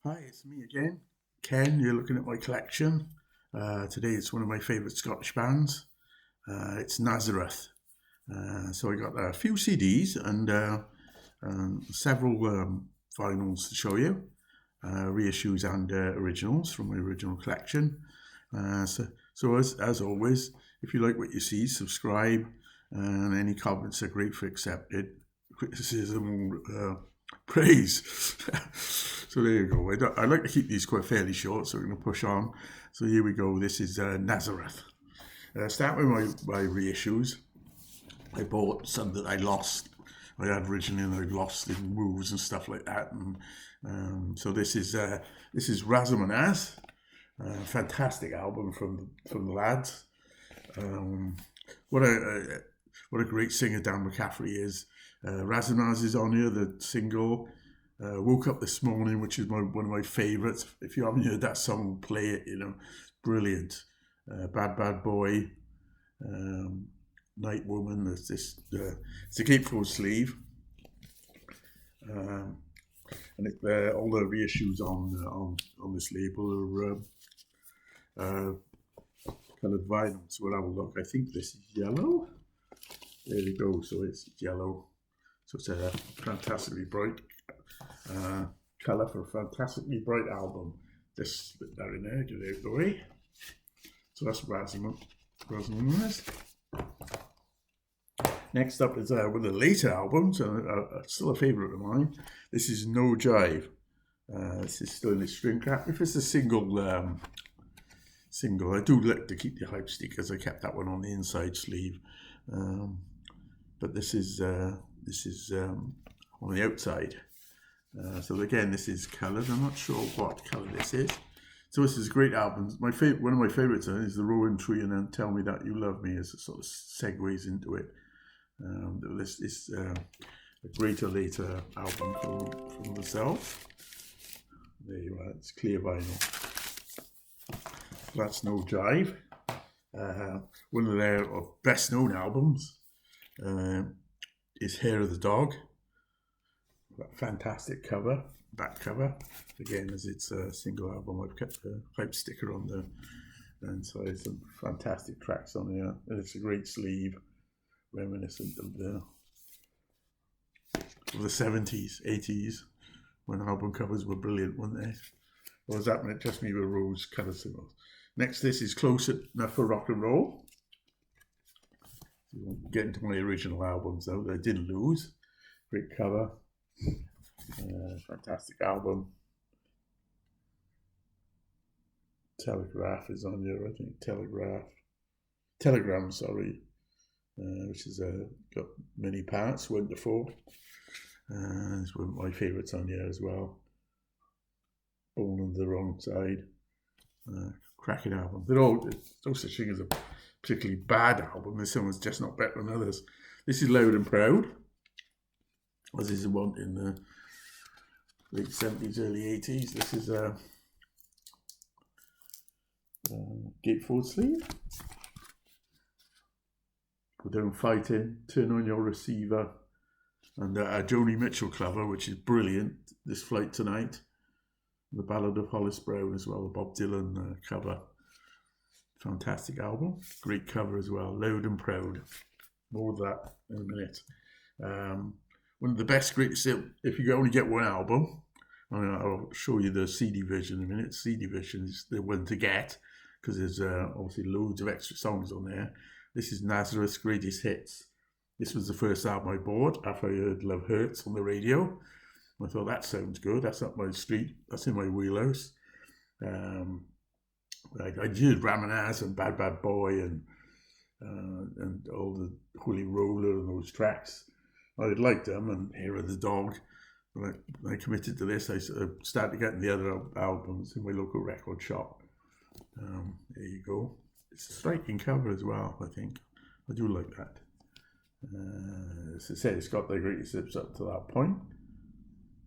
Hi, it's me again. Ken, you're looking at my collection. Today it's one of my favourite Scottish bands. It's Nazareth. So I got a few CDs and several vinyls to show you, reissues and originals from my original collection. So as always, if you like what you see, subscribe, and any comments are gratefully accepted. Criticism or praise. So there you go. I like to keep these quite fairly short, so we're going to push on. So here we go. This is Nazareth. Start with my reissues. I bought some that I lost. I had originally and I lost in moves and stuff like that. And so this is Razamanaz, fantastic album from the lads. Um, what a great singer Dan McCaffrey is. Razamanaz is on here, the single. Woke Up This Morning, which is one of my favourites. If you haven't heard that song, play it, brilliant. Bad Bad Boy, Night Woman, there's this, it's a gatefold sleeve. And all the reissues on this label are coloured vinyl. So we'll have a look. I think this is yellow. There we go. So it's yellow. So it's a fantastically bright colour for a fantastically bright album. Just put that in there, get it out of the way. So that's Razamanaz. Next up is one of the later albums, still a favourite of mine. This is No Jive. This is still in the string cap. If it's a single, I do like to keep the hype stickers. I kept that one on the inside sleeve, but this is on the outside. So again, this is coloured. I'm not sure what colour this is. So this is a great album. One of my favourites is The Rowan Tree and then Tell Me That You Love Me, as it sort of segues into it. This is a greater later album from myself. There you are. It's clear vinyl. That's No Jive. One of their best known albums is Hair of the Dog. Fantastic cover, back cover. Again, as it's a single album, I've kept the hype sticker on the inside. Some fantastic tracks on here. And it's a great sleeve, reminiscent of the 70s, 80s, when album covers were brilliant, weren't they? Or was that just me with rose colour symbols? Next, this is Close Enough for Rock and Roll. Get into my original albums though, that I didn't lose. Great cover. Fantastic album. Telegraph is on here, I think. Telegram, sorry. Which is got many parts, 1 to 4. It's one of my favourites on here as well. Born on the Wrong Side. Cracking album. They're all, no such thing as a particularly bad album. This one was just not better than others. This is Loud and Proud, as is one in the late 70s, early 80s. This is a gatefold sleeve. Go Down Fighting, Turn On Your Receiver, and a Joni Mitchell cover, which is brilliant, This Flight Tonight. The Ballad of Hollis Brown as well, the Bob Dylan cover. Fantastic album. Great cover as well, Loud and Proud. More of that in a minute. One of the best, greatest, if you only get one album, I'll show you the CD version in a minute. CD version is the one to get, because there's obviously loads of extra songs on there. This is Nazareth's Greatest Hits. This was the first album I bought after I heard Love Hurts on the radio. I thought, that sounds good. That's up my street. That's in my wheelhouse. I heard Razamanaz and Bad Bad Boy and all the Holy Roller and those tracks. I liked them, and Hair of the Dog. When I committed to this, I started getting the other albums in my local record shop. There you go. It's a striking cover as well, I think. I do like that. As I said, it's got the greatest hits up to that point.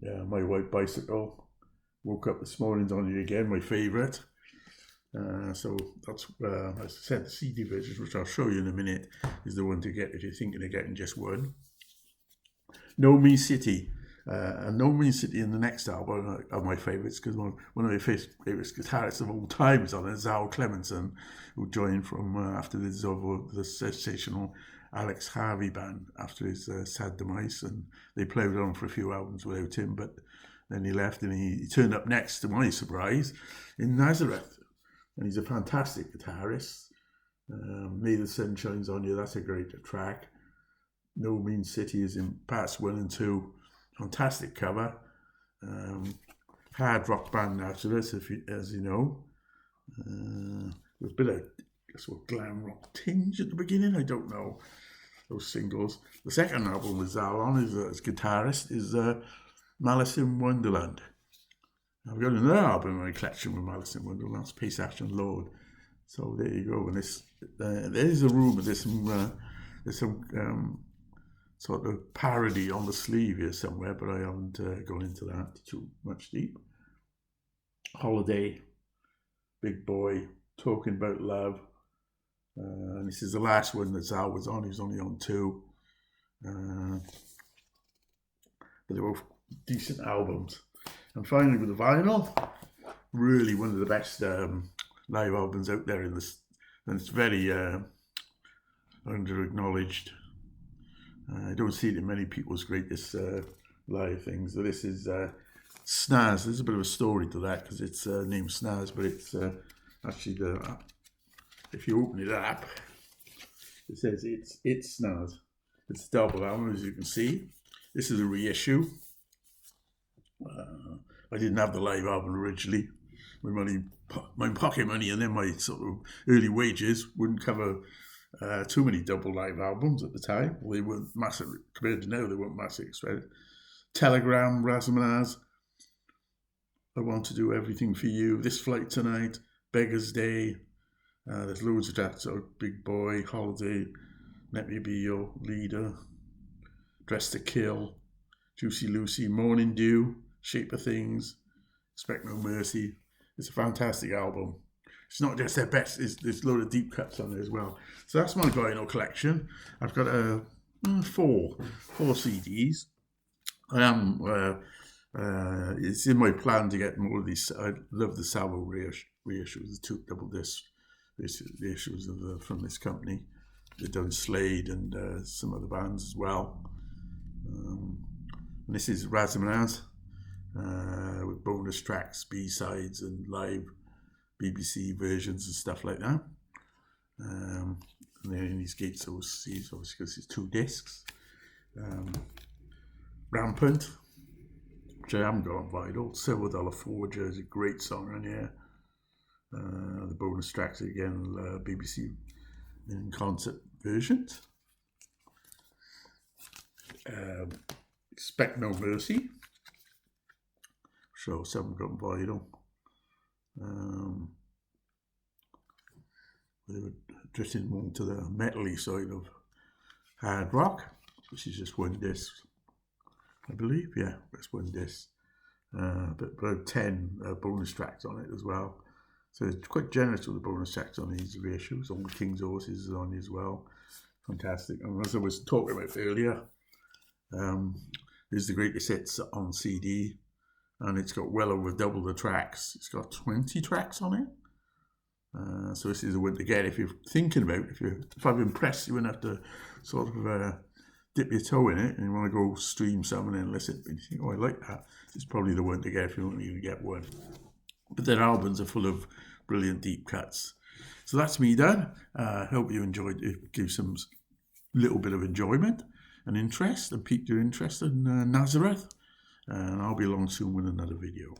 Yeah, My White Bicycle. Woke Up This Morning's on here again, my favourite. So that's, as I said, the CD version, which I'll show you in a minute, is the one to get if you're thinking of getting just one. Know Me City. And No Mean City in the next album are my favourites, because one of my favourite guitarists of all time is on it, Zal Clemenson, who joined from after the sensational Alex Harvey band after his sad demise, and they played on for a few albums without him, but then he left and he turned up next, to my surprise, in Nazareth, and he's a fantastic guitarist. May the Sun Shines on You, that's a great track. No Mean City is in parts 1 and 2. Fantastic cover. Hard rock band Nazareth, as you know. With a bit of glam rock tinge at the beginning. I don't know those singles. The second album with Zal on as guitarist is Malice in Wonderland. I've got another album in my collection with Malice in Wonderland. That's Peace, Action, Lord. So there you go. And there is a rumour there's some sort of parody on the sleeve here somewhere, but I haven't gone into that too much deep. Holiday, Big Boy, Talking About Love. And this is the last one that Zal was on. He was only on 2. But they were decent albums. And finally with the vinyl, really one of the best live albums out there in this, and it's very under-acknowledged. I don't see it in many people's greatest live things. So this is Snaz. There's a bit of a story to that, because it's named Snaz, but it's actually if you open it up, it says it's Snaz. It's a double album, as you can see. This is a reissue. I didn't have the live album originally. My pocket money and then my sort of early wages wouldn't cover too many double live albums at the time. Well, they weren't massive compared to now. They weren't massive expensive. Telegram, Razzmanazz, I Want to Do Everything for You, This Flight Tonight, Beggar's Day. There's loads of tracks. So Big Boy, Holiday, Let Me Be Your Leader, Dress to Kill, Juicy Lucy, Morning Dew, Shape of Things, Expect No Mercy. It's a fantastic album. It's not just their best, there's a load of deep cuts on there as well. So that's my vinyl collection. I've got four CDs. It's in my plan to get more of these. I love the Salvo reissues, the 2 double disc reissues from this company. They've done Slade and some other bands as well. And this is Razzmanazz with bonus tracks, B-sides and live BBC versions and stuff like that. And then in these gates overseas, obviously because it's 2 discs. Rampant, which I haven't got on vinyl. $7 Forger is a great song on here. The bonus tracks again, BBC in concert versions. Expect No Mercy. So 7 got on vinyl. They were drifting more to the metal-y side of hard rock, which is just 1 disc, I believe. Yeah, that's 1 disc. But about 10 bonus tracks on it as well. So it's quite generous with the bonus tracks on these reissues. All the King's Horses is on as well. Fantastic. And as I was talking about earlier, there's the greatest hits on CD, and it's got well over double the tracks. It's got 20 tracks on it. So this is a one to get if you're thinking about, if I've impressed you enough to sort of dip your toe in it and you want to go stream some and then listen, and you think, oh, I like that, it's probably the one to get if you don't even get one. But their albums are full of brilliant deep cuts. So that's me done. I hope you enjoyed it, give some little bit of enjoyment and interest and piqued your interest in Nazareth. And I'll be along soon with another video.